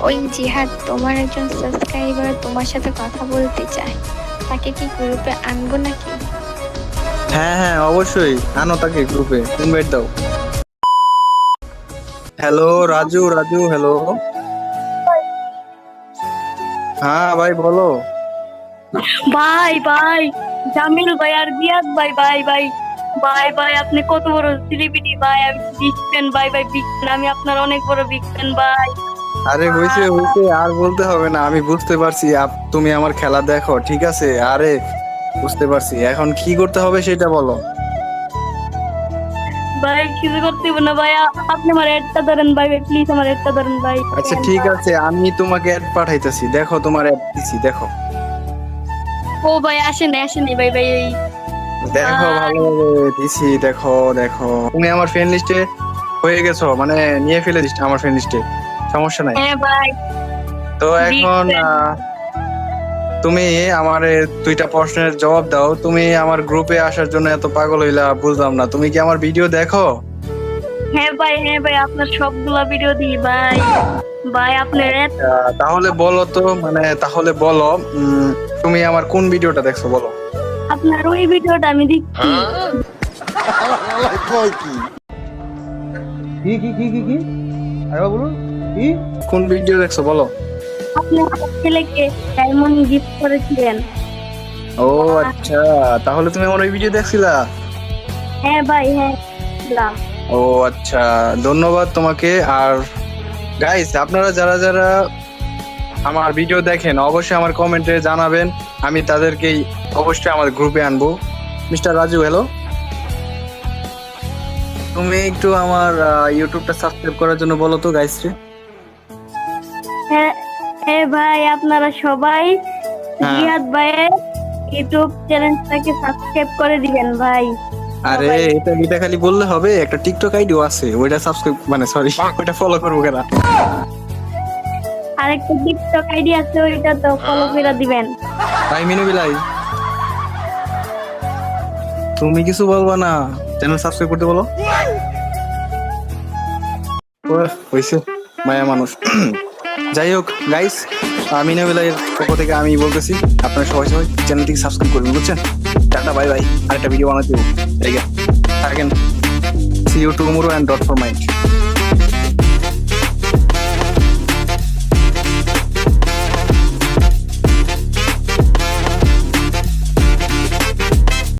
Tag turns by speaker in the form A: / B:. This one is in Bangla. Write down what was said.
A: ওই জিহাদ, তোমার একজন সাবস্ক্রাইবার তোমার সাথে কথা বলতে চায়, তাকে কি গ্রুপে আনবো নাকি?
B: হ্যাঁ হ্যাঁ অবশ্যই আনো তাকে গ্রুপে, ইনভাইট দাও। Hello Raju, Raju hello. হ্যাঁ ভাই বলো।
C: ভাই ভাই জামিল ভাই আর জিয়াদ ভাই ভাই ভাই ভাই ভাই আপনি কত বড় সেলিব্রিটি ভাই, আমি বিগ ফ্যান ভাই ভাই, বিগ ফ্যান, আমি আপনার অনেক বড় বিগ ফ্যান ভাই।
B: আরে হইছে হইছে, আর বলতে হবে না, আমি বুঝতে পারছি তুমি আমার খেলা দেখো, ঠিক আছে। আরে বুঝতে পারছি, এখন কি করতে হবে সেটা বলো।
C: ভাই কিছু করতে হবে না ভাই, আপনি আমার অ্যাডটা ধরেন ভাই ভাই, প্লিজ আমার অ্যাডটা ধরেন ভাই।
B: আচ্ছা ঠিক আছে, আমি তোমাকে অ্যাড পাঠাইতেছি, দেখো তোমার অ্যাড দিছি, দেখো
C: ও ভাই আসেন আসেন ভাই ভাই এই
B: দেখো ভালোভাবে দিছি, দেখো দেখো তুমি আমার ফ্রেন্ড লিস্টে হয়ে গেছো, মানে নিয়ে ফেলেছিস আমার ফ্রেন্ড লিস্টে, সমস্যা নাই।
C: হ্যাঁ ভাই।
B: তো এখন তুমি আমার দুইটা প্রশ্নের জবাব দাও। তুমি আমার গ্রুপে আসার জন্য এত পাগল হইলা, বুঝলাম না, তুমি কি আমার ভিডিও দেখো?
C: হ্যাঁ ভাই আপনার সবগুলা ভিডিও দিই ভাই। ভাই আপনার
B: তাহলে বলো তো, মানে তাহলে বলো, তুমি আমার কোন ভিডিওটা দেখছো বলো।
C: আপনার ওই ভিডিওটা আমি দেখছি।
D: কি কি কি কি কি আরে বলুন কি
B: কোন ভিডিও দেখছো বলো।
C: আপনি আমার ছেলেকে ডায়মন্ড গিফট করেছিলেন।
B: ও আচ্ছা, তাহলে তুমি আমার ওই ভিডিও দেখছিলা।
C: হ্যাঁ ভাই হ্যাঁ দিলাম।
B: ও আচ্ছা, ধন্যবাদ তোমাকে। আর গাইস, আপনারা যারা যারা আমার ভিডিও দেখেন অবশ্যই আমার কমেন্টে জানাবেন, আমি তাদেরকেই অবশ্যই আমার গ্রুপে আনবো। মিস্টার রাজু হ্যালো, তুমি একটু আমার ইউটিউবটা সাবস্ক্রাইব করার জন্য বলো তো গাইস রে।
C: হ্যাঁ হ্যাঁ ভাই আপনারা সবাই
B: হ্যাঁ।
C: জিয়াদ ভাইয়ের ইউটিউব চ্যানেলটাকে সাবস্ক্রাইব করে দিবেন ভাই।
B: আরে এটা এটা খালি বললে হবে, একটা টিকটক আইডিও আছে, ওইটা সাবস্ক্রাইব মানে সরি ওইটা ফলো করবো কেন।
C: আরেকটা টিকটক আইডি আছে, ওইটা তো ফলো করে দিবেন।
B: তাই মিনু বিলাই, তুমি কিছু বলবা না, চ্যানেল সাবস্ক্রাইব করতে বলো। হইছে মায়া মানুষ। যাই হোক গাইস, মিনু বিলাইয়ের পক্ষ থেকে আমি বলতেছি, আপনারা সবাই সবাই চ্যানেলটিকে সাবস্ক্রাইব করবেন, বুঝছেন। টাটা বাই বাই, আরেকটা ভিডিও বানাতে দেবো, ঠিক আছে থাকেন। See you tomorrow and dot for mind.